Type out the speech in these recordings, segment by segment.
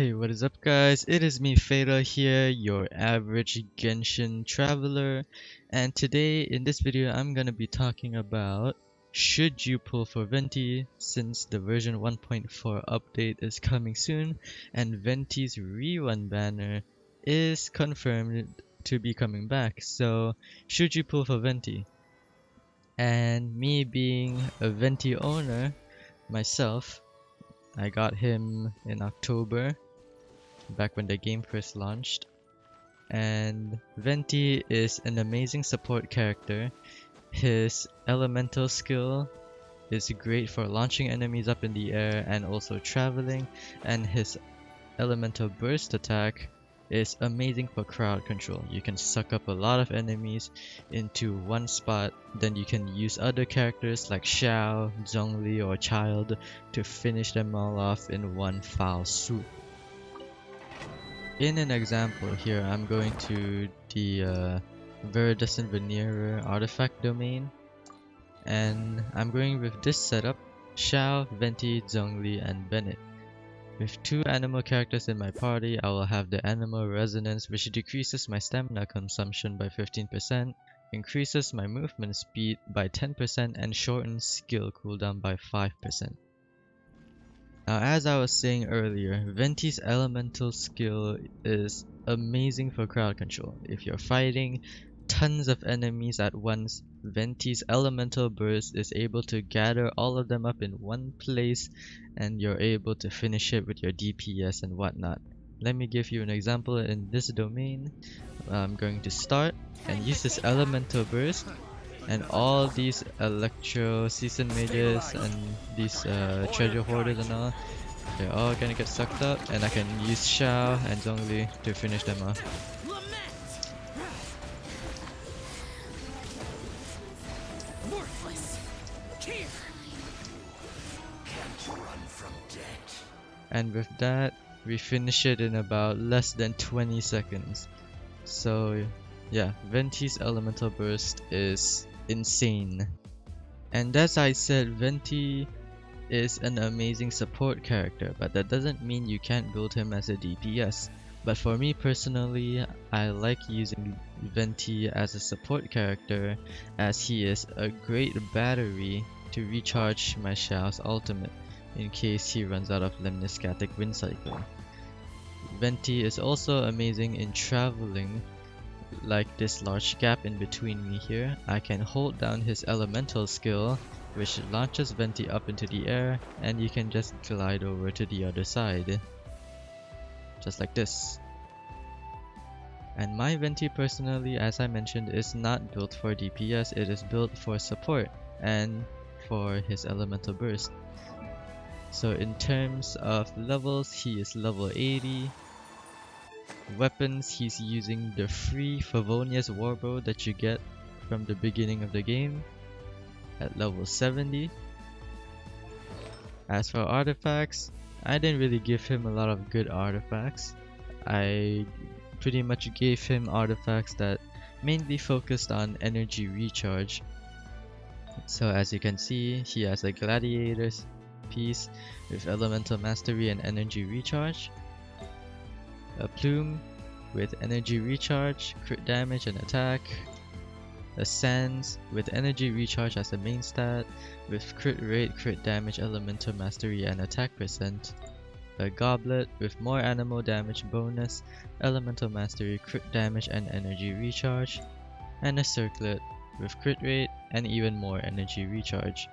Hey, what is up guys? It is me Feda here, your average Genshin traveler, and today in this video I'm gonna be talking about should you pull for Venti since the version 1.4 update is coming soon and Venti's rerun banner is confirmed to be coming back. So should you pull for Venti? And me being a Venti owner myself, I got him in October back when the game first launched. And Venti is an amazing support character. His elemental skill is great for launching enemies up in the air and also traveling, and his elemental burst attack is amazing for crowd control. You can suck up a lot of enemies into one spot, then you can use other characters like Xiao, Zhongli, or Child to finish them all off in one foul swoop. In an example here, I'm going to the Viridescent Veneer artifact domain, and I'm going with this setup: Xiao, Venti, Zhongli, and Bennett. With two animal characters in my party, I will have the Animal Resonance, which decreases my stamina consumption by 15%, increases my movement speed by 10%, and shortens skill cooldown by 5%. Now, as I was saying earlier, Venti's elemental skill is amazing for crowd control. If you're fighting tons of enemies at once, Venti's elemental burst is able to gather all of them up in one place and you're able to finish it with your DPS and whatnot. Let me give you an example in this domain. I'm going to start and use this elemental burst, and all these electro season mages and these treasure hoarders and all, they're all gonna get sucked up, and I can use Xiao and Zhongli to finish them off. And with that, we finish it in about less than 20 seconds. So yeah, Venti's elemental burst is insane. And as I said, Venti is an amazing support character, but that doesn't mean you can't build him as a DPS. But for me personally, I like using Venti as a support character, as he is a great battery to recharge my Xiao's ultimate in case he runs out of Lemniscatic Wind Cycle. Venti is also amazing in traveling. Like this large gap in between me here, I can hold down his elemental skill, which launches Venti up into the air, and you can just glide over to the other side. Just like this. And my Venti personally, as I mentioned, is not built for DPS, it is built for support and for his elemental burst. So in terms of levels, he is level 80. Weapons, he's using the free Favonius Warbow that you get from the beginning of the game at level 70. As for artifacts, I didn't really give him a lot of good artifacts. I pretty much gave him artifacts that mainly focused on energy recharge. So as you can see, he has a gladiator's piece with elemental mastery and energy recharge, a plume with energy recharge, crit damage and attack, a sands with energy recharge as a main stat with crit rate, crit damage, elemental mastery and attack percent, a goblet with more animal damage bonus, elemental mastery, crit damage and energy recharge, and a circlet with crit rate and even more energy recharge.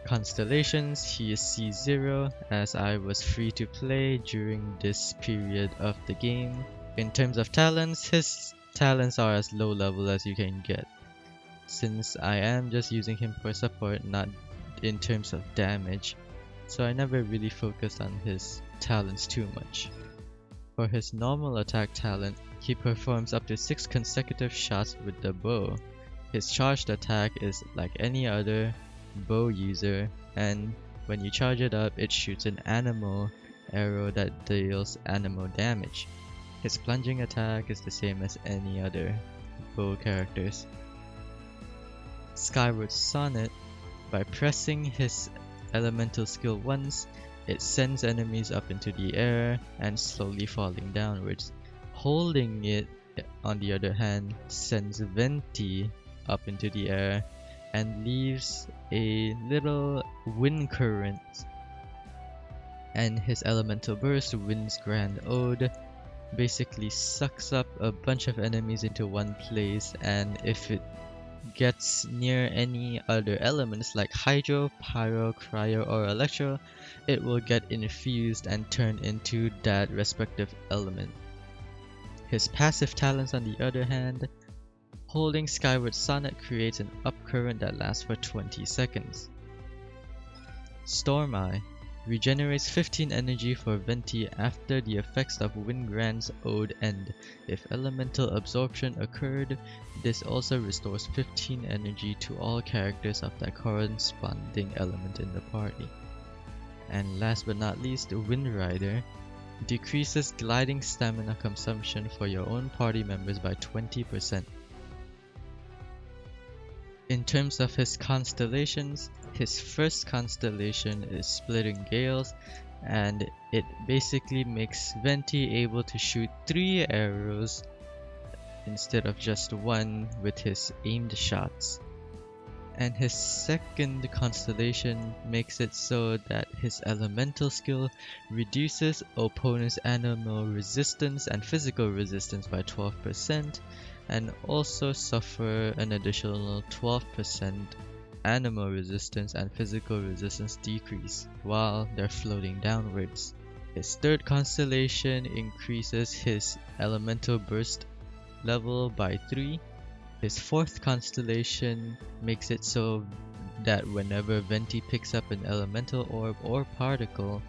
Constellations, he is C0 as I was free to play during this period of the game. In terms of talents, his talents are as low level as you can get, since I am just using him for support, not in terms of damage, so I never really focused on his talents too much. For his normal attack talent, he performs up to 6 consecutive shots with the bow. His charged attack is like any other bow user, and when you charge it up, it shoots an animal arrow that deals animal damage. His plunging attack is the same as any other bow characters. Skyward Sonnet, by pressing his elemental skill once, it sends enemies up into the air and slowly falling downwards. Holding it, on the other hand, sends Venti up into the air and leaves a little wind current. And his elemental burst, Wind's Grand Ode, basically sucks up a bunch of enemies into one place, and if it gets near any other elements like Hydro, Pyro, Cryo, or Electro, it will get infused and turn into that respective element. His passive talents, on the other hand, holding Skyward Sonnet creates an upcurrent that lasts for 20 seconds. Storm Eye regenerates 15 energy for Venti after the effects of Windgrand's Ode end. If elemental absorption occurred, this also restores 15 energy to all characters of that corresponding element in the party. And last but not least, Wind Rider decreases gliding stamina consumption for your own party members by 20%. In terms of his constellations, his first constellation is Splitting Gales, and it basically makes Venti able to shoot 3 arrows instead of just 1 with his aimed shots. And his second constellation makes it so that his elemental skill reduces opponent's animal resistance and physical resistance by 12%, and also suffer an additional 12% animal resistance and physical resistance decrease while they're floating downwards. His third constellation increases his elemental burst level by 3. His fourth constellation makes it so that whenever Venti picks up an elemental orb or particle,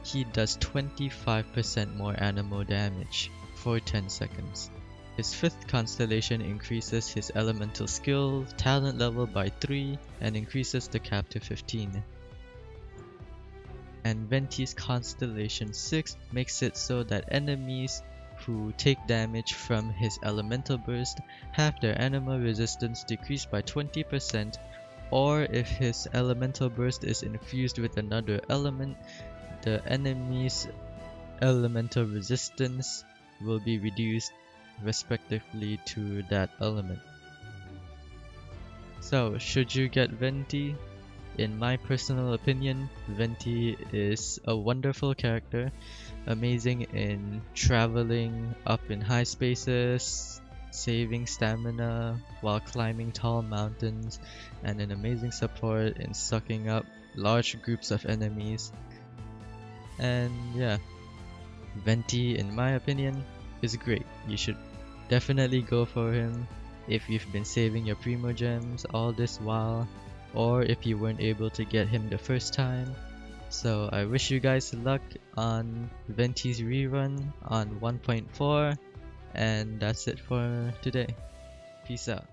he does 25% more animal damage for 10 seconds. His fifth constellation increases his elemental skill talent level by 3 and increases the cap to 15. And Venti's constellation 6 makes it so that enemies who take damage from his elemental burst have their animal resistance decreased by 20%, or if his elemental burst is infused with another element, the enemy's elemental resistance will be reduced respectively to that element. So, should you get Venti? In my personal opinion, Venti is a wonderful character, amazing in traveling up in high spaces, saving stamina while climbing tall mountains, and an amazing support in sucking up large groups of enemies. And yeah, Venti, in my opinion, is great. You should definitely go for him if you've been saving your Primo Gems all this while, or if you weren't able to get him the first time. So I wish you guys luck on Venti's rerun on 1.4, and that's it for today. Peace out.